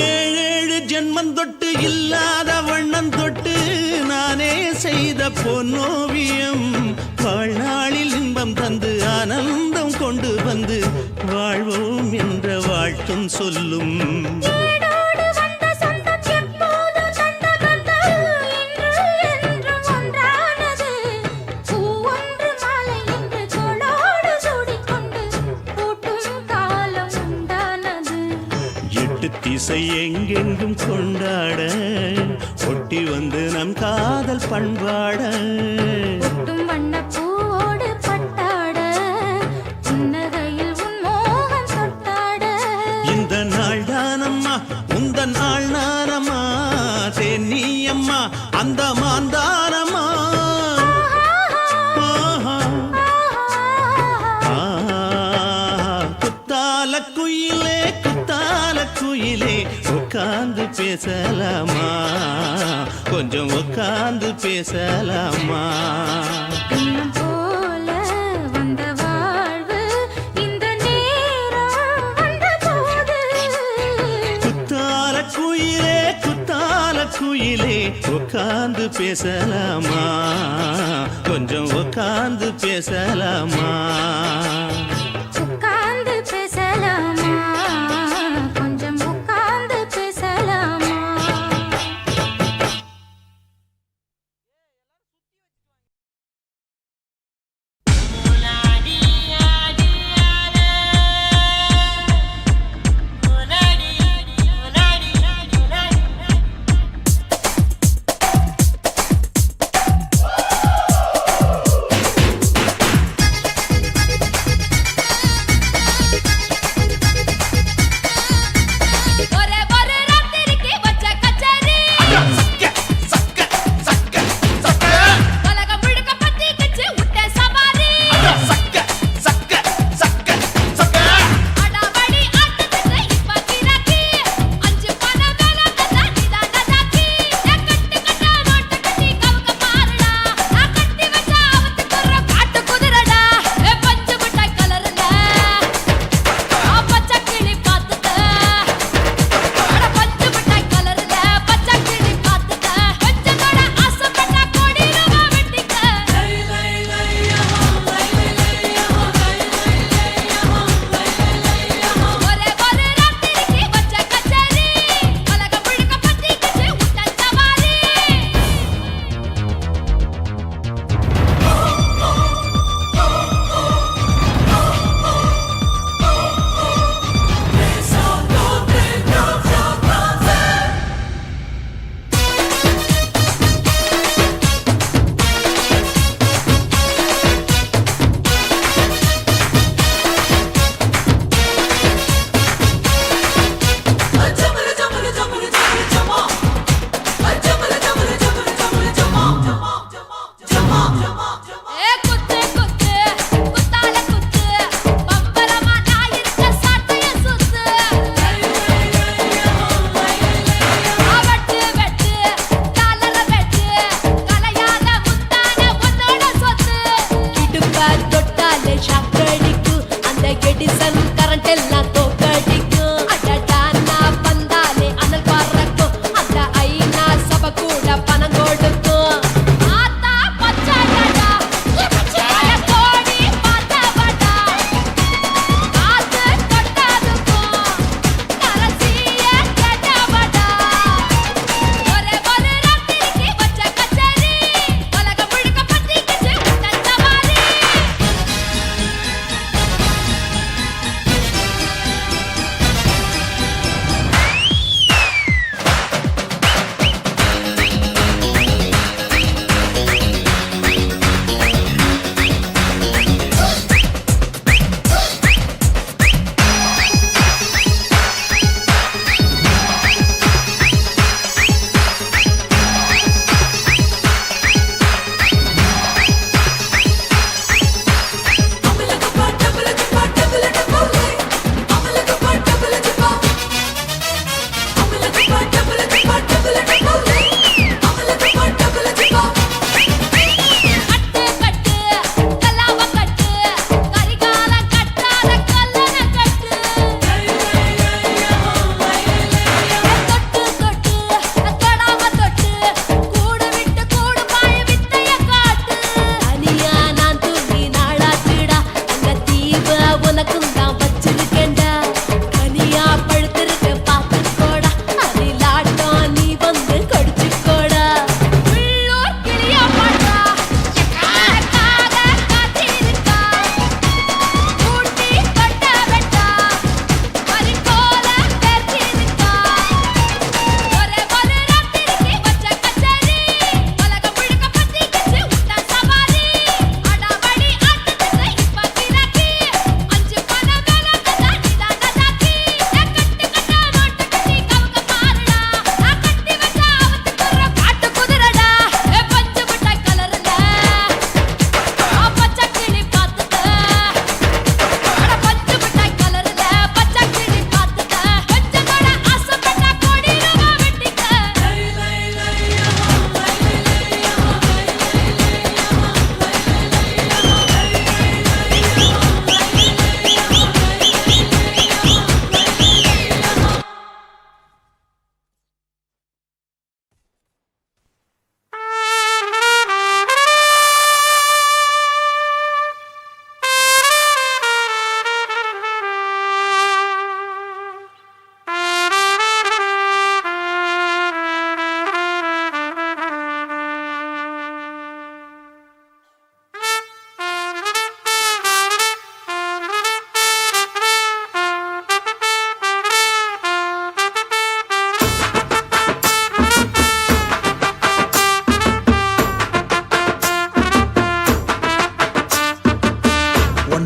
ஏழேழு ஜென்மம் தொட்டு இல்லாத வண்ணம் தொட்டு நானே செய்த பொன்னோவியம் வாழ்நாளில் இன்பம் தந்து ஆனந்தம் கொண்டு வந்து வாழ்வோம் என்ற வாழ்த்தும் சொல்லும் ஏடோடு வந்த சொந்தம் எப்போது தந்த பந்தம் இன்று என்றும் ஒன்றானது. பூ ஒன்று மாலை என்று தோளோடு சூடிக்கொண்டு பூட்டும் காலம் உண்டானது. எட்டு திசை எங்கெங்கும் கொண்டாட ஒட்டி வந்து நம் காதல் பண்பாட ஒட்டும் வண்ணப் பூவோடு பட்டாட, புன்னகையில் உன் மோகம் தொட்டாட. இந்த நாள் தானம்மா உந்த நாள் நானம்மா தென்னியம்மா அந்த மாந்தானம்மா ஆஹா. குத்தால குயிலே குத்தால குயிலே உட்கார்ந்து பேசலாமா கொஞ்சம் உட்கார்ந்து பேசலாமா இன்னும் போல வந்த வாழ்வு இந்த நேரம் வந்தபோது. குத்தால குயிலே உட்கார்ந்து பேசலாமா கொஞ்சம் உட்கார்ந்து பேசலாமா உட்கார்ந்து பேசலாமா? கொஞ்சம் உட்கார்ந்து பேசலாமா?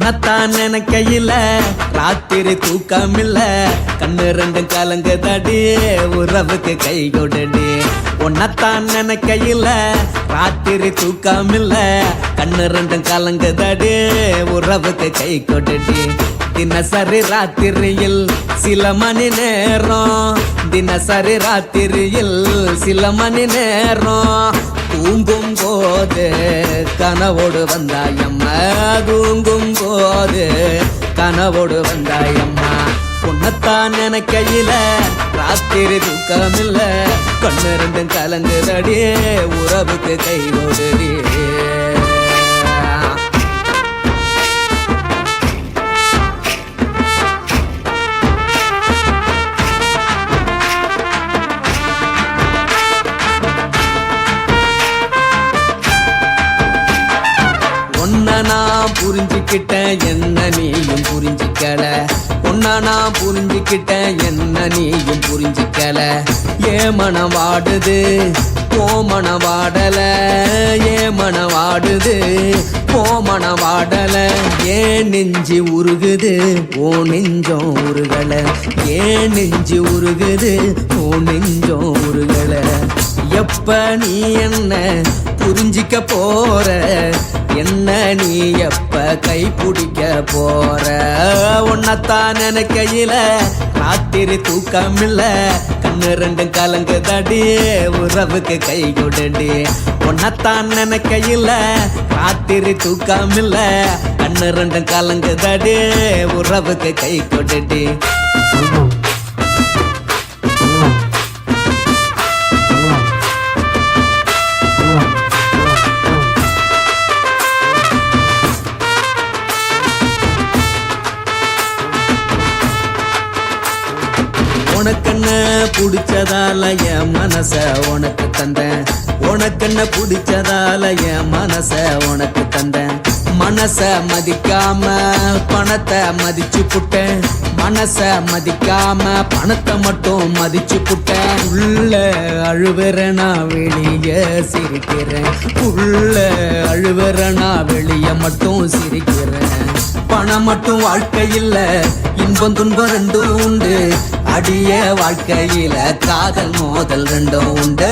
உன்னத்தான் நினைக்கையில ராத்திரி தூக்கமில்ல கண்ணு ரெண்டும் கலங்குதடி உறவுக்கு கை கொடுடி உன்னத்தான் நினைக்கையில ராத்திரி தூக்கமில்ல கண்ணு ரெண்டும் கலங்குதடி உறவுக்கு கை கொடுடி தினசரி ராத்திரியில் சில மணி நேரம் தினசரி ராத்திரியில் சில மணி நேரம் தூங்கும் போது கனவோடு வந்தாயம்மா தூங்கும் போது கனவோடு வந்தாயம்மா உன்னத்தான் நினைக்கையில ராத்திரி தூக்கமில்ல கண்ணு ரெண்டும் கலங்குதடி உறவுக்கு கை ஓடுடி நான் புரிஞ்சுக்கிட்டேன் என்ன நீயும் புரிஞ்சிக்கல உன்ன நான் புரிஞ்சுக்கிட்டேன் என்ன நீயும் புரிஞ்சிக்கல ஏ மனம் வாடுது ஓ மனம் வாடல ஏ மனம் வாடுது ஓ மனம் வாடல ஏன் நெஞ்சு உருகுது ஓ நெஞ்சம் உருகல ஏன் நெஞ்சு உருகுது ஓ நெஞ்சம் உருகல எப்ப நீ என்ன புரிஞ்சிக்க போற என்ன நீ எப்ப கை பிடிக்க போற உன்னத்தான் நினைக்கையில ராத்திரி தூக்கமில்ல கண்ணு ரெண்டும் கலங்குதடி உறவுக்கு கை கொடுடி உன்னத்தான் நினைக்கையில ராத்திரி தூக்கமில்ல கண்ணு ரெண்டும் கலங்குதடி உறவுக்கு கை கொடுடி உனக்கென்ன பிடிச்சதால என் மனச உனக்கு தந்தேன் உனக்கென்ன பிடிச்சதால என் மனச உனக்கு தந்தேன் மனச மதிக்காம பணத்தை மதிச்சு புட்டேன் மனச மதிக்காம பணத்தை மட்டும் மதிச்சு புட்டேன் உள்ள அழுவுற நான் வெளிய சிரிக்கிறேன் உள்ள அழுவுற நான் வெளிய மட்டும் சிரிக்கிறேன் பணம் மட்டும் வாழ்க்கையில் இன்பம் துன்பம் ரெண்டும் உண்டு அடிய வாழ்க்கையில காதல் மோதல் ரெண்டும் உண்டு